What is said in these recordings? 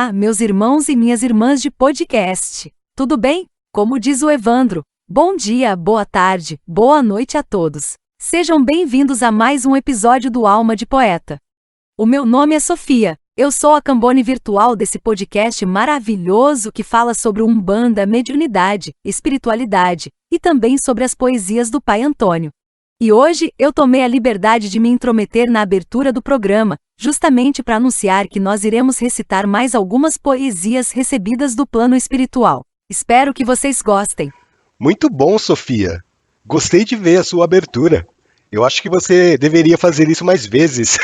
Olá, meus irmãos e minhas irmãs de podcast. Tudo bem? Como diz o Evandro, bom dia, boa tarde, boa noite a todos. Sejam bem-vindos a mais um episódio do Alma de Poeta. O meu nome é Sofia, eu sou a cambone virtual desse podcast maravilhoso que fala sobre Umbanda, mediunidade, espiritualidade e também sobre as poesias do Pai Antônio. E hoje eu tomei a liberdade de me intrometer na abertura do programa, justamente para anunciar que nós iremos recitar mais algumas poesias recebidas do plano espiritual. Espero que vocês gostem. Muito bom, Sofia. Gostei de ver a sua abertura. Eu acho que você deveria fazer isso mais vezes.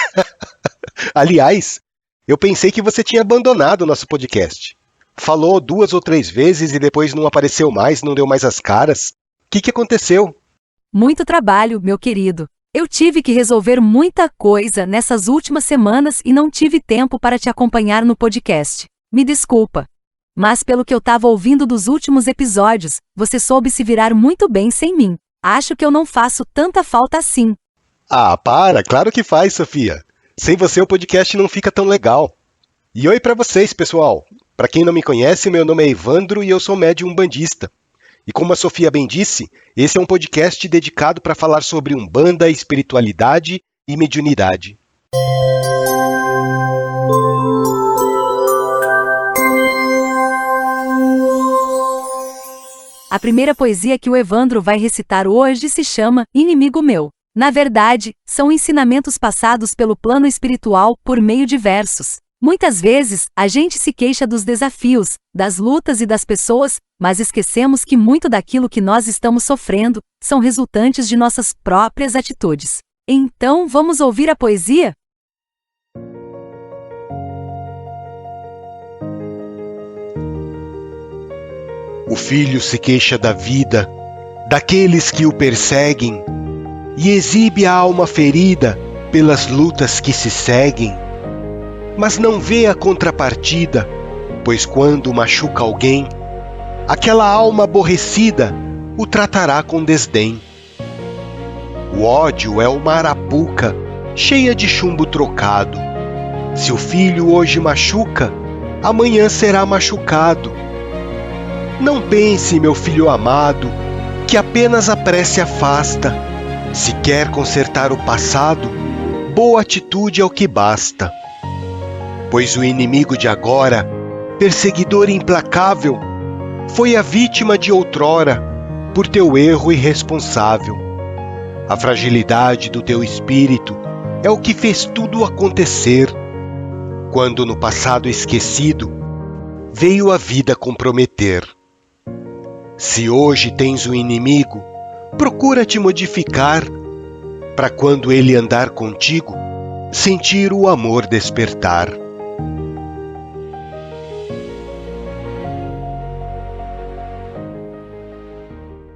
Aliás, eu pensei que você tinha abandonado o nosso podcast. Falou 2 ou 3 vezes e depois não apareceu mais, não deu mais as caras. O que aconteceu? Muito trabalho, meu querido. Eu tive que resolver muita coisa nessas últimas semanas e não tive tempo para te acompanhar no podcast. Me desculpa. Mas pelo que eu estava ouvindo dos últimos episódios, você soube se virar muito bem sem mim. Acho que eu não faço tanta falta assim. Ah, para! Claro que faz, Sofia. Sem você o podcast não fica tão legal. E oi pra vocês, pessoal. Para quem não me conhece, meu nome é Evandro e eu sou médium umbandista. E como a Sofia bem disse, esse é um podcast dedicado para falar sobre Umbanda, espiritualidade e mediunidade. A primeira poesia que o Evandro vai recitar hoje se chama Inimigo Meu. Na verdade, são ensinamentos passados pelo plano espiritual por meio de versos. Muitas vezes, a gente se queixa dos desafios, das lutas e das pessoas, mas esquecemos que muito daquilo que nós estamos sofrendo são resultantes de nossas próprias atitudes. Então, vamos ouvir a poesia? O filho se queixa da vida, daqueles que o perseguem, e exibe a alma ferida pelas lutas que se seguem. Mas não vê a contrapartida, pois quando machuca alguém, aquela alma aborrecida o tratará com desdém. O ódio é uma arapuca cheia de chumbo trocado. Se o filho hoje machuca, amanhã será machucado. Não pense, meu filho amado, que apenas a prece afasta. Se quer consertar o passado, boa atitude é o que basta. Pois o inimigo de agora, perseguidor implacável, foi a vítima de outrora, por teu erro irresponsável. A fragilidade do teu espírito é o que fez tudo acontecer, quando no passado esquecido, veio a vida comprometer. Se hoje tens um inimigo, procura te modificar, para quando ele andar contigo, sentir o amor despertar.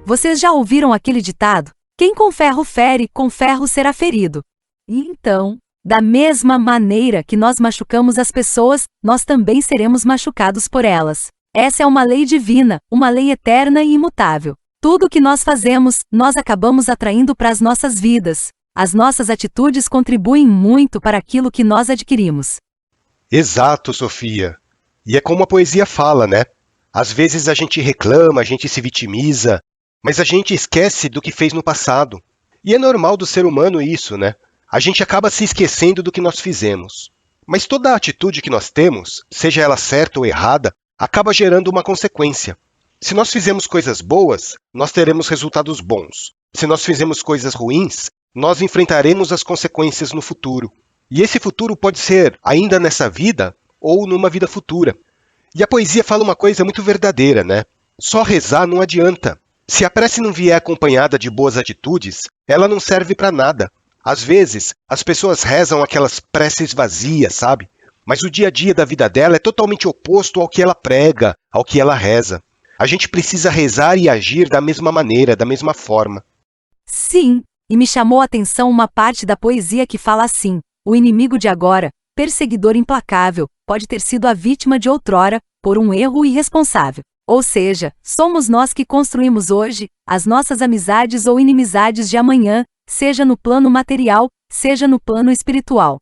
Vocês já ouviram aquele ditado? Quem com ferro fere, com ferro será ferido. E então, da mesma maneira que nós machucamos as pessoas, nós também seremos machucados por elas. Essa é uma lei divina, uma lei eterna e imutável. Tudo o que nós fazemos, nós acabamos atraindo para as nossas vidas. As nossas atitudes contribuem muito para aquilo que nós adquirimos. Exato, Sofia. E é como a poesia fala, né? Às vezes a gente reclama, a gente se vitimiza, mas a gente esquece do que fez no passado. E é normal do ser humano isso, né? A gente acaba se esquecendo do que nós fizemos. Mas toda a atitude que nós temos, seja ela certa ou errada, acaba gerando uma consequência. Se nós fizemos coisas boas, nós teremos resultados bons. Se nós fizemos coisas ruins, nós enfrentaremos as consequências no futuro. E esse futuro pode ser ainda nessa vida ou numa vida futura. E a poesia fala uma coisa muito verdadeira, né? Só rezar não adianta. Se a prece não vier acompanhada de boas atitudes, ela não serve para nada. Às vezes, as pessoas rezam aquelas preces vazias, sabe? Mas o dia a dia da vida dela é totalmente oposto ao que ela prega, ao que ela reza. A gente precisa rezar e agir da mesma maneira, da mesma forma. Sim, e me chamou a atenção uma parte da poesia que fala assim: o inimigo de agora, perseguidor implacável, pode ter sido a vítima de outrora, por um erro irresponsável. Ou seja, somos nós que construímos hoje as nossas amizades ou inimizades de amanhã, seja no plano material, seja no plano espiritual.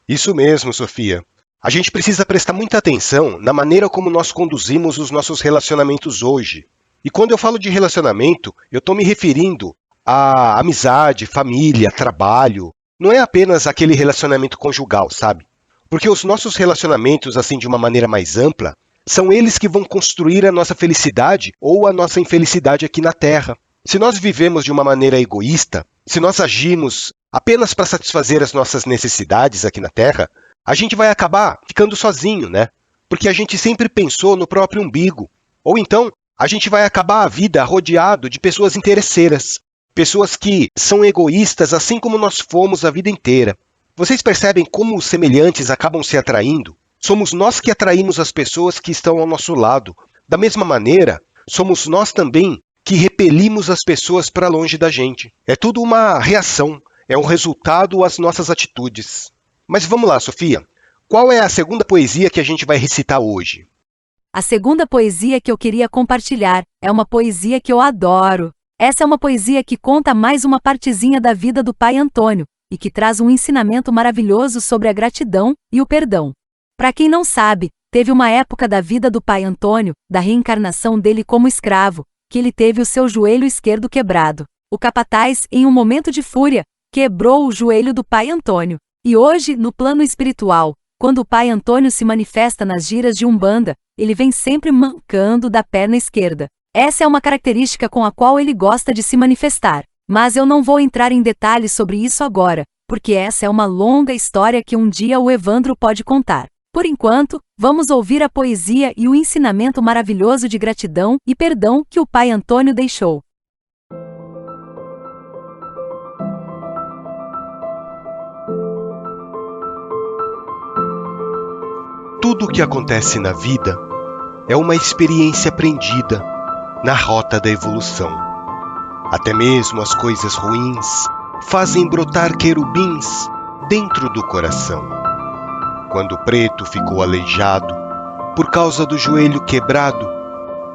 Isso mesmo, Sofia. A gente precisa prestar muita atenção na maneira como nós conduzimos os nossos relacionamentos hoje. E quando eu falo de relacionamento, eu estou me referindo a amizade, família, trabalho. Não é apenas aquele relacionamento conjugal, sabe? Porque os nossos relacionamentos, assim, de uma maneira mais ampla, são eles que vão construir a nossa felicidade ou a nossa infelicidade aqui na Terra. Se nós vivemos de uma maneira egoísta, se nós agimos apenas para satisfazer as nossas necessidades aqui na Terra, a gente vai acabar ficando sozinho, né? Porque a gente sempre pensou no próprio umbigo. Ou então, a gente vai acabar a vida rodeado de pessoas interesseiras. Pessoas que são egoístas assim como nós fomos a vida inteira. Vocês percebem como os semelhantes acabam se atraindo? Somos nós que atraímos as pessoas que estão ao nosso lado. Da mesma maneira, somos nós também que repelimos as pessoas para longe da gente. É tudo uma reação, é um resultado às nossas atitudes. Mas vamos lá, Sofia. Qual é a segunda poesia que a gente vai recitar hoje? A segunda poesia que eu queria compartilhar é uma poesia que eu adoro. Essa é uma poesia que conta mais uma partezinha da vida do pai Antônio e que traz um ensinamento maravilhoso sobre a gratidão e o perdão. Para quem não sabe, teve uma época da vida do pai Antônio, da reencarnação dele como escravo, que ele teve o seu joelho esquerdo quebrado. O capataz, em um momento de fúria, quebrou o joelho do pai Antônio. E hoje, no plano espiritual, quando o pai Antônio se manifesta nas giras de Umbanda, ele vem sempre mancando da perna esquerda. Essa é uma característica com a qual ele gosta de se manifestar. Mas eu não vou entrar em detalhes sobre isso agora, porque essa é uma longa história que um dia o Evandro pode contar. Por enquanto, vamos ouvir a poesia e o ensinamento maravilhoso de gratidão e perdão que o pai Antônio deixou. Tudo o que acontece na vida é uma experiência aprendida na rota da evolução. Até mesmo as coisas ruins fazem brotar querubins dentro do coração. Quando o preto ficou aleijado por causa do joelho quebrado,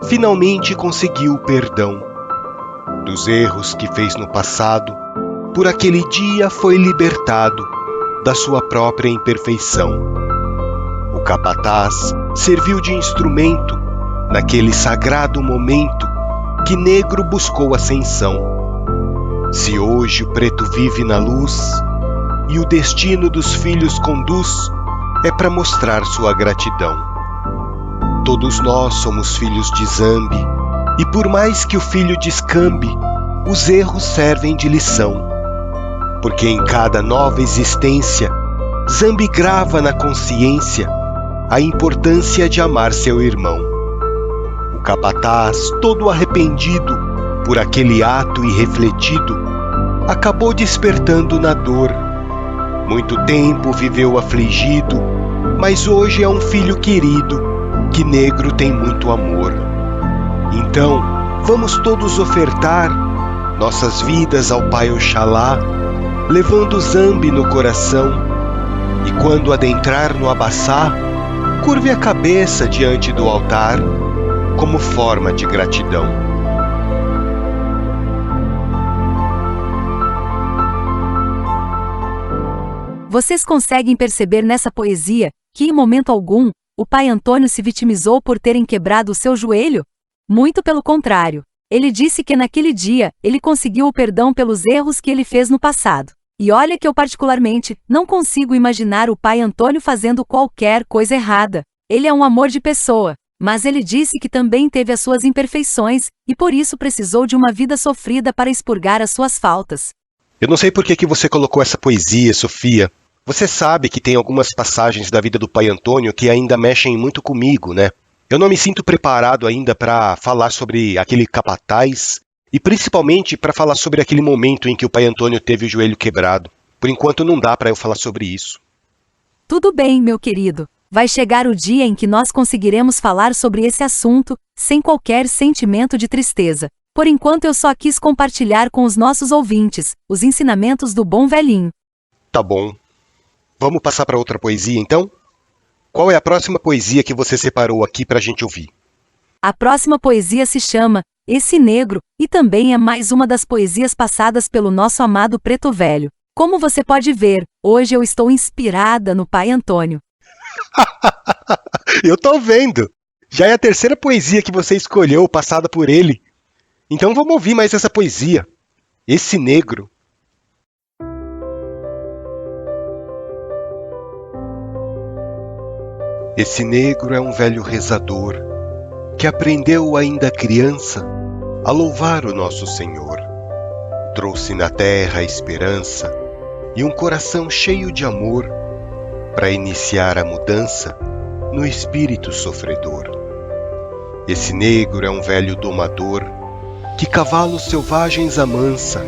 finalmente conseguiu o perdão dos erros que fez no passado. Por aquele dia foi libertado da sua própria imperfeição. O capataz serviu de instrumento naquele sagrado momento que negro buscou ascensão. Se hoje o preto vive na luz e o destino dos filhos conduz, é para mostrar sua gratidão. Todos nós somos filhos de Zambi, e por mais que o filho descambe, os erros servem de lição. Porque em cada nova existência, Zambi grava na consciência a importância de amar seu irmão. O capataz, todo arrependido por aquele ato irrefletido, acabou despertando na dor. Muito tempo viveu afligido, mas hoje é um filho querido, que negro tem muito amor. Então, vamos todos ofertar nossas vidas ao Pai Oxalá, levando Zambi no coração, e quando adentrar no Abaçá, curve a cabeça diante do altar, como forma de gratidão. Vocês conseguem perceber nessa poesia que, em momento algum, o pai Antônio se vitimizou por terem quebrado o seu joelho? Muito pelo contrário. Ele disse que naquele dia ele conseguiu o perdão pelos erros que ele fez no passado. E olha que eu particularmente não consigo imaginar o pai Antônio fazendo qualquer coisa errada. Ele é um amor de pessoa, mas ele disse que também teve as suas imperfeições e por isso precisou de uma vida sofrida para expurgar as suas faltas. Eu não sei por que você colocou essa poesia, Sofia. Você sabe que tem algumas passagens da vida do pai Antônio que ainda mexem muito comigo, né? Eu não me sinto preparado ainda para falar sobre aquele capataz e principalmente para falar sobre aquele momento em que o pai Antônio teve o joelho quebrado. Por enquanto não dá para eu falar sobre isso. Tudo bem, meu querido. Vai chegar o dia em que nós conseguiremos falar sobre esse assunto sem qualquer sentimento de tristeza. Por enquanto eu só quis compartilhar com os nossos ouvintes os ensinamentos do bom velhinho. Tá bom. Vamos passar para outra poesia, então? Qual é a próxima poesia que você separou aqui para a gente ouvir? A próxima poesia se chama Esse Negro e também é mais uma das poesias passadas pelo nosso amado Preto Velho. Como você pode ver, hoje eu estou inspirada no pai Antônio. Eu tô vendo! Já é a terceira poesia que você escolheu, passada por ele. Então vamos ouvir mais essa poesia. Esse Negro. Esse negro é um velho rezador que aprendeu ainda criança a louvar o nosso Senhor. Trouxe na terra a esperança e um coração cheio de amor para iniciar a mudança no espírito sofredor. Esse negro é um velho domador que cavalos selvagens amansa,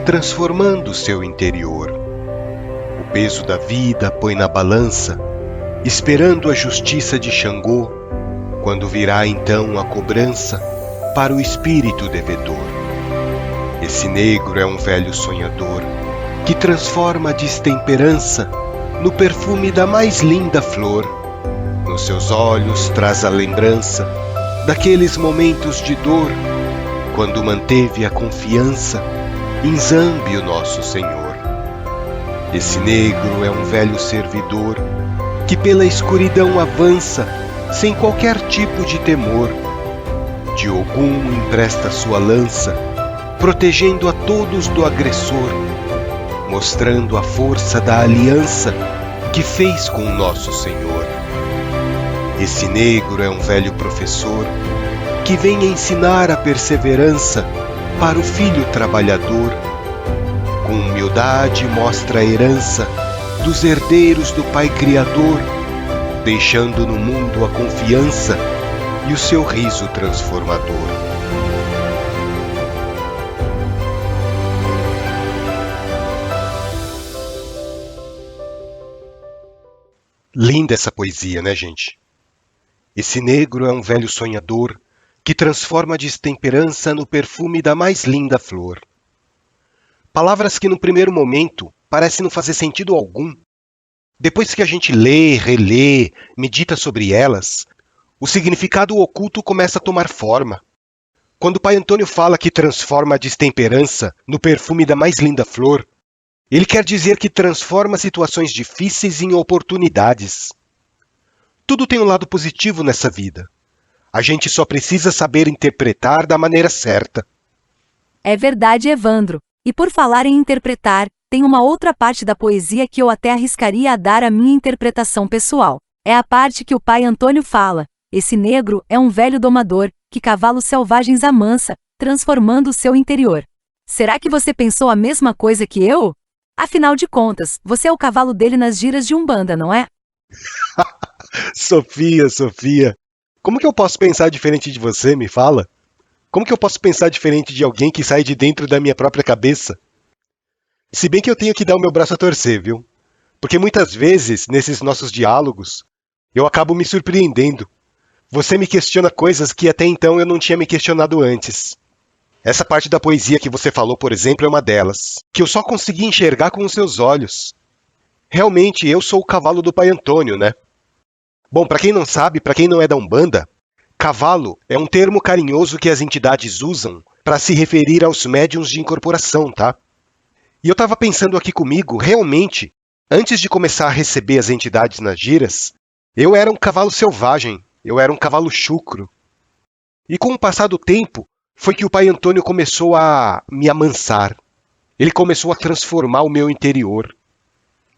transformando seu interior. O peso da vida põe na balança, esperando a justiça de Xangô, quando virá então a cobrança para o espírito devedor. Esse negro é um velho sonhador que transforma a destemperança no perfume da mais linda flor. Nos seus olhos traz a lembrança daqueles momentos de dor, quando manteve a confiança em Zambi, o nosso Senhor. Esse negro é um velho servidor que pela escuridão avança sem qualquer tipo de temor. De Ogum empresta sua lança, protegendo a todos do agressor, mostrando a força da aliança que fez com o nosso Senhor. Esse negro é um velho professor que vem ensinar a perseverança para o filho trabalhador. Com humildade mostra a herança dos herdeiros do Pai Criador, deixando no mundo a confiança e o seu riso transformador. Linda essa poesia, né, gente? Esse negro é um velho sonhador que transforma a destemperança no perfume da mais linda flor. Palavras que no primeiro momento parecem não fazer sentido algum. Depois que a gente lê, relê, medita sobre elas, o significado oculto começa a tomar forma. Quando o Pai Antônio fala que transforma a destemperança no perfume da mais linda flor, ele quer dizer que transforma situações difíceis em oportunidades. Tudo tem um lado positivo nessa vida. A gente só precisa saber interpretar da maneira certa. É verdade, Evandro. E por falar em interpretar, tem uma outra parte da poesia que eu até arriscaria a dar a minha interpretação pessoal. É a parte que o Pai Antônio fala: esse negro é um velho domador, que cavalos selvagens amansa, transformando o seu interior. Será que você pensou a mesma coisa que eu? Afinal de contas, você é o cavalo dele nas giras de Umbanda, não é? Sofia, como que eu posso pensar diferente de você, me fala? Como que eu posso pensar diferente de alguém que sai de dentro da minha própria cabeça? Se bem que eu tenho que dar o meu braço a torcer, viu? Porque muitas vezes, nesses nossos diálogos, eu acabo me surpreendendo. Você me questiona coisas que até então eu não tinha me questionado antes. Essa parte da poesia que você falou, por exemplo, é uma delas, que eu só consegui enxergar com os seus olhos. Realmente, eu sou o cavalo do Pai Antônio, né? Bom, para quem não sabe, para quem não é da Umbanda, cavalo é um termo carinhoso que as entidades usam para se referir aos médiuns de incorporação, tá? E eu estava pensando aqui comigo, realmente, antes de começar a receber as entidades nas giras, eu era um cavalo selvagem, eu era um cavalo chucro. E com o passar do tempo, foi que o Pai Antônio começou a me amansar. Ele começou a transformar o meu interior.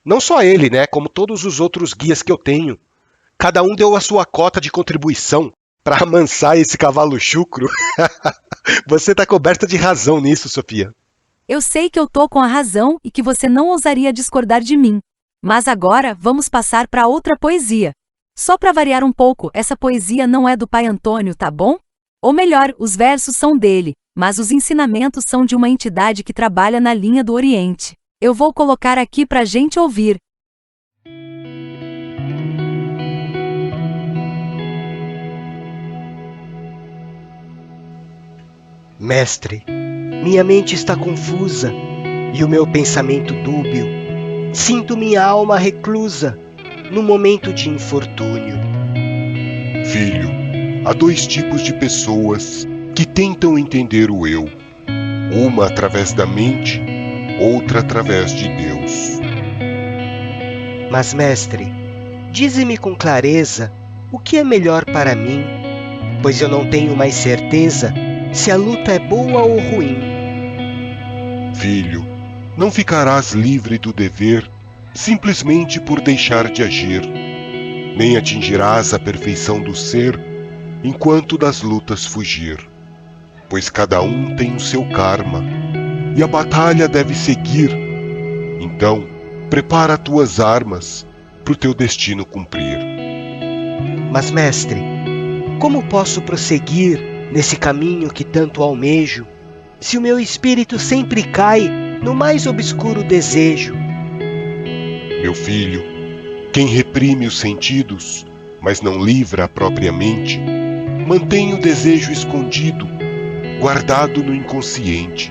Não só ele, né, como todos os outros guias que eu tenho. Cada um deu a sua cota de contribuição para amansar esse cavalo chucro. Você está coberta de razão nisso, Sofia. Eu sei que eu tô com a razão e que você não ousaria discordar de mim. Mas agora vamos passar para outra poesia. Só para variar um pouco, essa poesia não é do Pai Antônio, tá bom? Ou melhor, os versos são dele, mas os ensinamentos são de uma entidade que trabalha na linha do Oriente. Eu vou colocar aqui pra gente ouvir. Mestre, minha mente está confusa e o meu pensamento dúbio. Sinto minha alma reclusa no momento de infortúnio. Filho, há dois tipos de pessoas que tentam entender o eu. Uma através da mente, outra através de Deus. Mas, mestre, Dize-me com clareza o que é melhor para mim, pois eu não tenho mais certeza se a luta é boa ou ruim. Filho, não ficarás livre do dever simplesmente por deixar de agir, nem atingirás a perfeição do ser enquanto das lutas fugir, pois cada um tem o seu karma e a batalha deve seguir. Então, prepara tuas armas pro teu destino cumprir. Mas, mestre, como posso prosseguir nesse caminho que tanto almejo, se o meu espírito sempre cai no mais obscuro desejo? Meu filho, quem reprime os sentidos, mas não livra a própria mente, mantém o desejo escondido, guardado no inconsciente.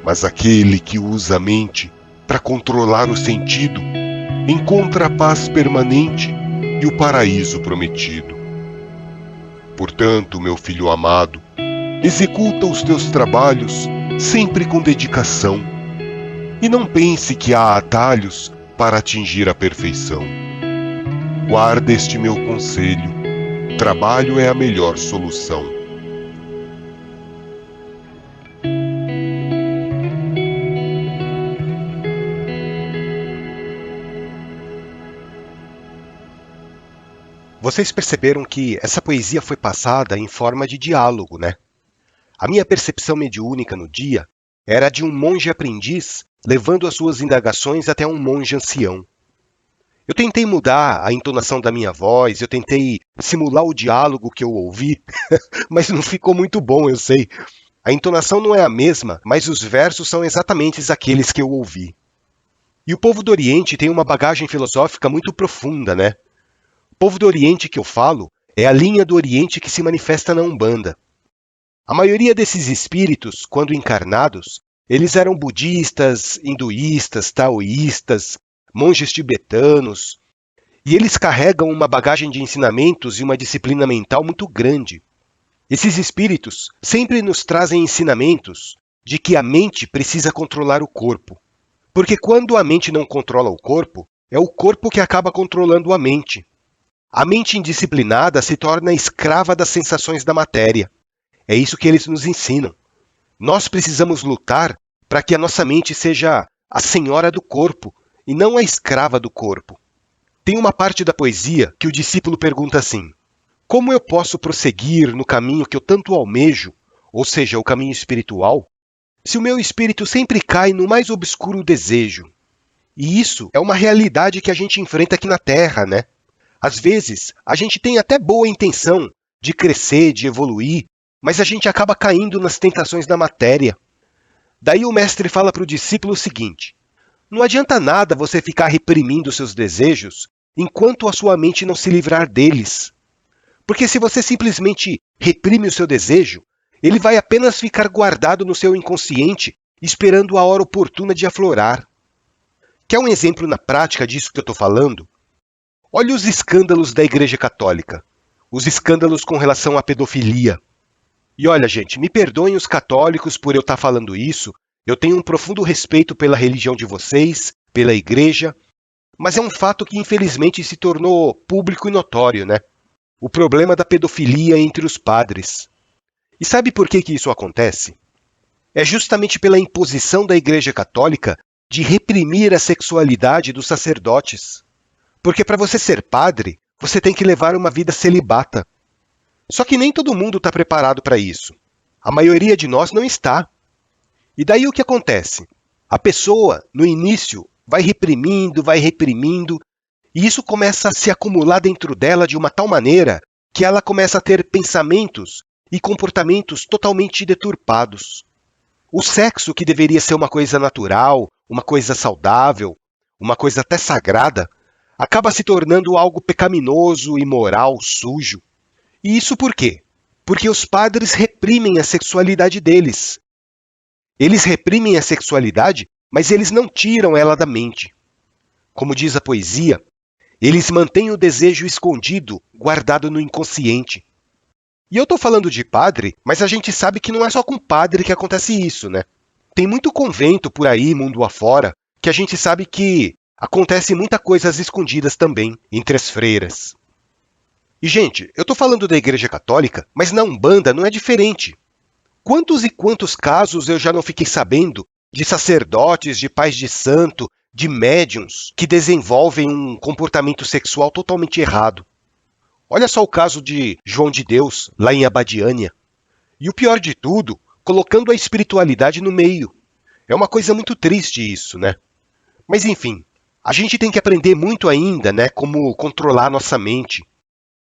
Mas aquele que usa a mente para controlar o sentido, encontra a paz permanente e o paraíso prometido. Portanto, meu filho amado, executa os teus trabalhos sempre com dedicação e não pense que há atalhos para atingir a perfeição. Guarda este meu conselho: trabalho é a melhor solução. Vocês perceberam que essa poesia foi passada em forma de diálogo, né? A minha percepção mediúnica no dia era de um monge aprendiz levando as suas indagações até um monge ancião. Eu tentei mudar a entonação da minha voz, eu tentei simular o diálogo que eu ouvi, mas não ficou muito bom, eu sei. A entonação não é a mesma, mas os versos são exatamente aqueles que eu ouvi. E o povo do Oriente tem uma bagagem filosófica muito profunda, né? O povo do Oriente que eu falo é a linha do Oriente que se manifesta na Umbanda. A maioria desses espíritos, quando encarnados, eles eram budistas, hinduístas, taoístas, monges tibetanos, e eles carregam uma bagagem de ensinamentos e uma disciplina mental muito grande. Esses espíritos sempre nos trazem ensinamentos de que a mente precisa controlar o corpo, porque quando a mente não controla o corpo, é o corpo que acaba controlando a mente. A mente indisciplinada se torna escrava das sensações da matéria. É isso que eles nos ensinam. Nós precisamos lutar para que a nossa mente seja a senhora do corpo e não a escrava do corpo. Tem uma parte da poesia que o discípulo pergunta assim: como eu posso prosseguir no caminho que eu tanto almejo, ou seja, o caminho espiritual, se o meu espírito sempre cai no mais obscuro desejo? E isso é uma realidade que a gente enfrenta aqui na Terra, né? Às vezes, a gente tem até boa intenção de crescer, de evoluir, mas a gente acaba caindo nas tentações da matéria. Daí o mestre fala para o discípulo o seguinte: não adianta nada você ficar reprimindo seus desejos enquanto a sua mente não se livrar deles. Porque se você simplesmente reprime o seu desejo, ele vai apenas ficar guardado no seu inconsciente, esperando a hora oportuna de aflorar. Quer um exemplo na prática disso que eu estou falando? Olha os escândalos da Igreja Católica, os escândalos com relação à pedofilia. E olha, gente, me perdoem os católicos por eu estar falando isso, eu tenho um profundo respeito pela religião de vocês, pela Igreja, mas é um fato que infelizmente se tornou público e notório, né? O problema da pedofilia entre os padres. E sabe por que isso acontece? É justamente pela imposição da Igreja Católica de reprimir a sexualidade dos sacerdotes. Porque para você ser padre, você tem que levar uma vida celibata. Só que nem todo mundo está preparado para isso. A maioria de nós não está. E daí o que acontece? A pessoa, no início, vai reprimindo, e isso começa a se acumular dentro dela de uma tal maneira que ela começa a ter pensamentos e comportamentos totalmente deturpados. O sexo, que deveria ser uma coisa natural, uma coisa saudável, uma coisa até sagrada, acaba se tornando algo pecaminoso, imoral, sujo. E isso por quê? Porque os padres reprimem a sexualidade deles. Eles reprimem a sexualidade, mas eles não tiram ela da mente. Como diz a poesia, eles mantêm o desejo escondido, guardado no inconsciente. E eu estou falando de padre, mas a gente sabe que não é só com padre que acontece isso, né? Tem muito convento por aí, mundo afora, que a gente sabe que acontece muita coisa às escondidas também entre as freiras. E, gente, eu tô falando da Igreja Católica, mas na Umbanda não é diferente. Quantos e quantos casos eu já não fiquei sabendo de sacerdotes, de pais de santo, de médiuns que desenvolvem um comportamento sexual totalmente errado. Olha só o caso de João de Deus, lá em Abadiânia. E o pior de tudo, colocando a espiritualidade no meio. É uma coisa muito triste isso, né? Mas enfim, a gente tem que aprender muito ainda, né, como controlar nossa mente.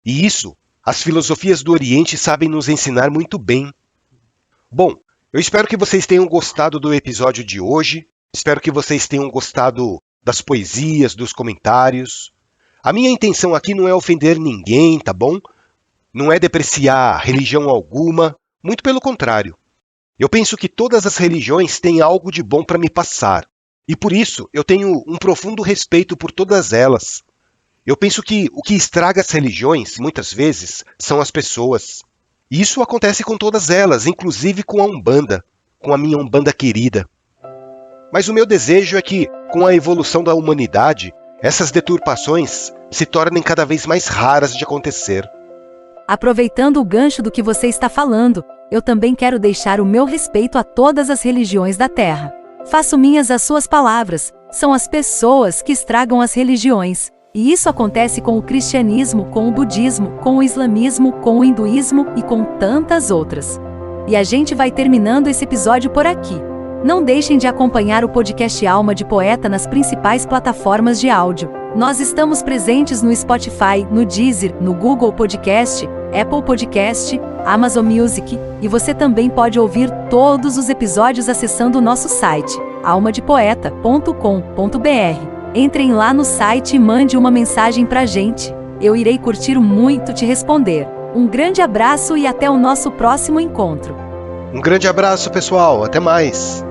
E isso, as filosofias do Oriente sabem nos ensinar muito bem. Bom, eu espero que vocês tenham gostado do episódio de hoje. Espero que vocês tenham gostado das poesias, dos comentários. A minha intenção aqui não é ofender ninguém, tá bom? Não é depreciar religião alguma, muito pelo contrário. Eu penso que todas as religiões têm algo de bom para me passar. E por isso eu tenho um profundo respeito por todas elas. Eu penso que o que estraga as religiões, muitas vezes, são as pessoas. E isso acontece com todas elas, inclusive com a Umbanda, com a minha Umbanda querida. Mas o meu desejo é que, com a evolução da humanidade, essas deturpações se tornem cada vez mais raras de acontecer. Aproveitando o gancho do que você está falando, eu também quero deixar o meu respeito a todas as religiões da Terra. Faço minhas as suas palavras, são as pessoas que estragam as religiões. E isso acontece com o cristianismo, com o budismo, com o islamismo, com o hinduísmo e com tantas outras. E a gente vai terminando esse episódio por aqui. Não deixem de acompanhar o podcast Alma de Poeta nas principais plataformas de áudio. Nós estamos presentes no Spotify, no Deezer, no Google Podcast, Apple Podcast, Amazon Music, e você também pode ouvir todos os episódios acessando o nosso site, almadepoeta.com.br. Entrem lá no site e mande uma mensagem pra gente. Eu irei curtir muito te responder. Um grande abraço e até o nosso próximo encontro. Um grande abraço, pessoal. Até mais.